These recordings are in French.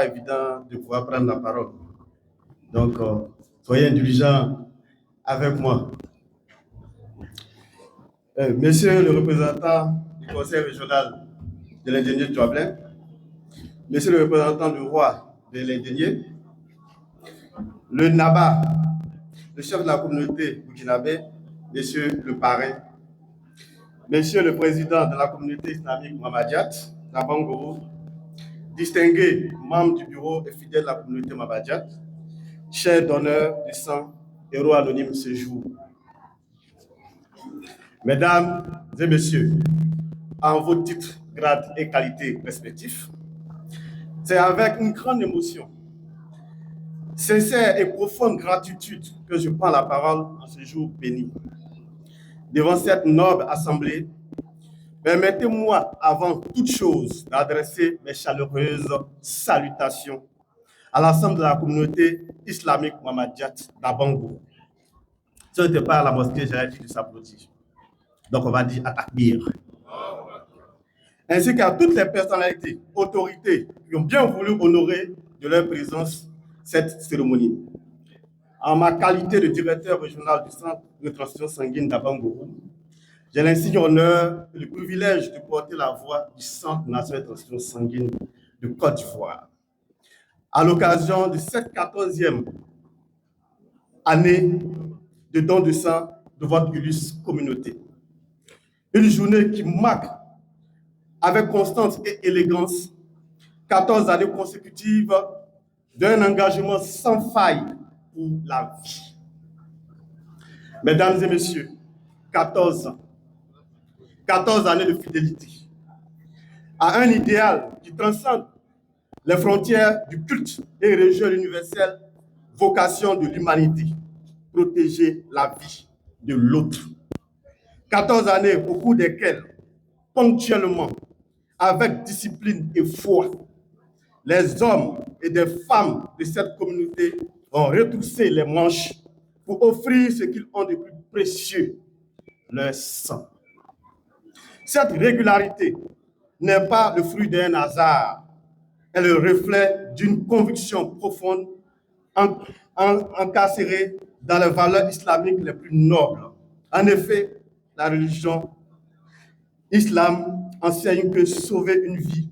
pas évident de pouvoir prendre la parole. Donc, soyez indulgents avec moi. Monsieur le représentant du Conseil régional de l'Indénié de Joablin, Monsieur le représentant du roi de l'Indénié, le Naba, le chef de la communauté burkinabé, Monsieur le parrain, Monsieur le président de la communauté islamique Mamadiat, Nabangourou, distingués membres du bureau et fidèles de la communauté Mamadiat, chers donneurs du sang, héros anonymes ce jour. Mesdames et messieurs, en vos titres, grades et qualités respectifs, c'est avec une grande émotion, sincère et profonde gratitude que je prends la parole en ce jour béni. Devant cette noble assemblée, permettez-moi avant toute chose d'adresser mes chaleureuses salutations à l'ensemble de la communauté islamique Mamadiat d'Abango. Ce n'était pas à la mosquée, j'avais dit de s'applaudir. Donc on va dire à takbir. Ainsi qu'à toutes les personnalités, autorités qui ont bien voulu honorer de leur présence cette cérémonie. En ma qualité de directeur régional du Centre de transfusion sanguine d'Abangourou, j'ai l'insigne honneur et le privilège de porter la voix du Centre national de transfusion sanguine de Côte d'Ivoire. À l'occasion de cette 14e année de don de sang de votre illustre communauté. Une journée qui marque avec constance et élégance 14 années consécutives d'un engagement sans faille pour la vie. Mesdames et messieurs, 14 ans, 14 années de fidélité à un idéal qui transcende les frontières du culte et religieux universel, vocation de l'humanité, protéger la vie de l'autre. 14 années au cours desquelles, ponctuellement, avec discipline et foi, les hommes et des femmes de cette communauté ont retroussé les manches pour offrir ce qu'ils ont de plus précieux, leur sang. Cette régularité n'est pas le fruit d'un hasard, elle est le reflet d'une conviction profonde encarcérée dans les valeurs islamiques les plus nobles. En effet, la religion islam enseigne que sauver une vie,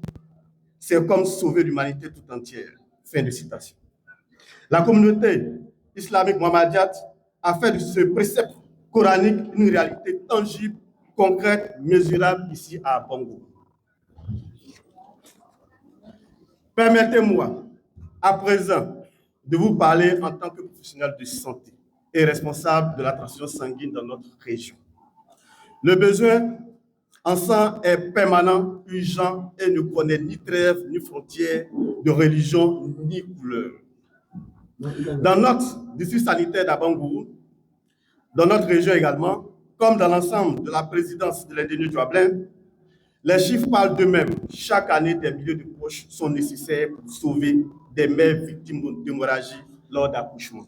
c'est comme sauver l'humanité tout entière. Fin de citation. La communauté islamique Mohammadiate a fait de ce précepte coranique une réalité tangible, concrète, mesurable ici à Bongo. Permettez-moi à présent de vous parler en tant que professionnel de santé et responsable de la transfusion sanguine dans notre région. Le besoin en sang est permanent, urgent et ne connaît ni trêve, ni frontière de religion, ni couleur. Dans notre district sanitaire d'Abangourou, dans notre région également, comme dans l'ensemble de la présidence de l'Indénié de Joablin, les chiffres parlent d'eux-mêmes. Chaque année, des milliers de proches sont nécessaires pour sauver des mères victimes d'hémorragie lors d'accouchement.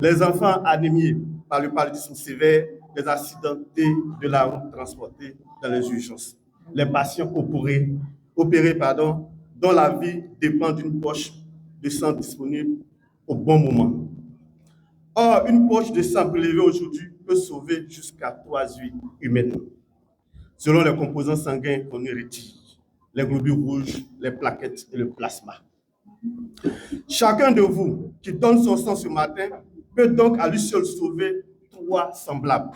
Les enfants anémiés par le paludisme sévère, les accidentés de la route transportés dans les urgences. Les patients opérés, dont la vie dépend d'une poche de sang disponible au bon moment. Or, une poche de sang prélevée aujourd'hui peut sauver jusqu'à 3 vies humaines, selon les composants sanguins qu'on y retire, les globules rouges, les plaquettes et le plasma. Chacun de vous qui donne son sang ce matin peut donc à lui seul sauver 3 semblables.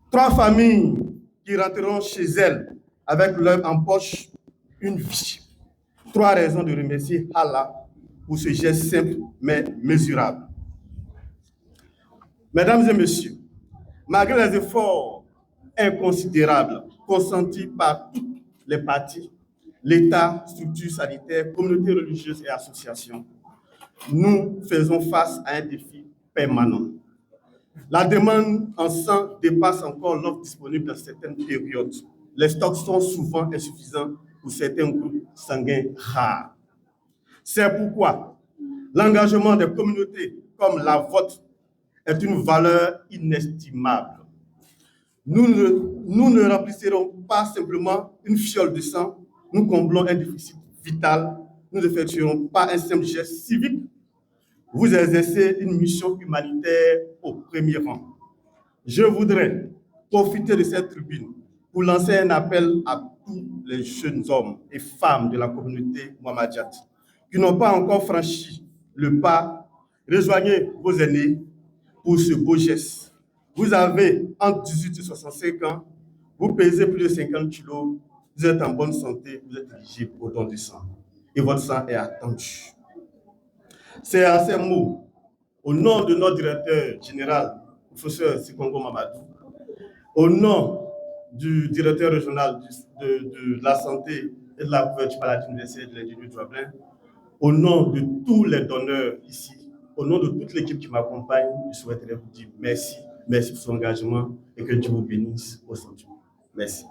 3 familles qui rentreront chez elles avec leur en poche une vie. 3 raisons de remercier Allah pour ce geste simple mais mesurable. Mesdames et messieurs, malgré les efforts inconsidérables consentis par toutes les parties, l'État, structures sanitaires, communautés religieuses et associations, nous faisons face à un défi permanent. La demande en sang dépasse encore l'offre disponible dans certaines périodes. Les stocks sont souvent insuffisants pour certains groupes sanguins rares. C'est pourquoi l'engagement des communautés comme la vôtre est une valeur inestimable. Nous ne remplirons pas simplement une fiole de sang, nous comblons un déficit vital, nous n'effectuons pas un simple geste civique, vous exercez une mission humanitaire au premier rang. Je voudrais profiter de cette tribune pour lancer un appel à tous les jeunes hommes et femmes de la communauté mohammadiate qui n'ont pas encore franchi le pas. Rejoignez vos aînés pour ce beau geste. Vous avez entre 18 et 65 ans, vous pesez plus de 50 kilos, vous êtes en bonne santé, vous êtes éligible au don du sang. Et votre sang est attendu. C'est à ces mots, au nom de notre directeur général, le professeur Sikongo Mamadou, au nom du directeur régional de la santé et de la couverture maladie universelle de l'Ingénieur Douablin, au nom de tous les donneurs ici, au nom de toute l'équipe qui m'accompagne, je souhaiterais vous dire merci, merci pour son engagement et que Dieu vous bénisse au centre. Merci.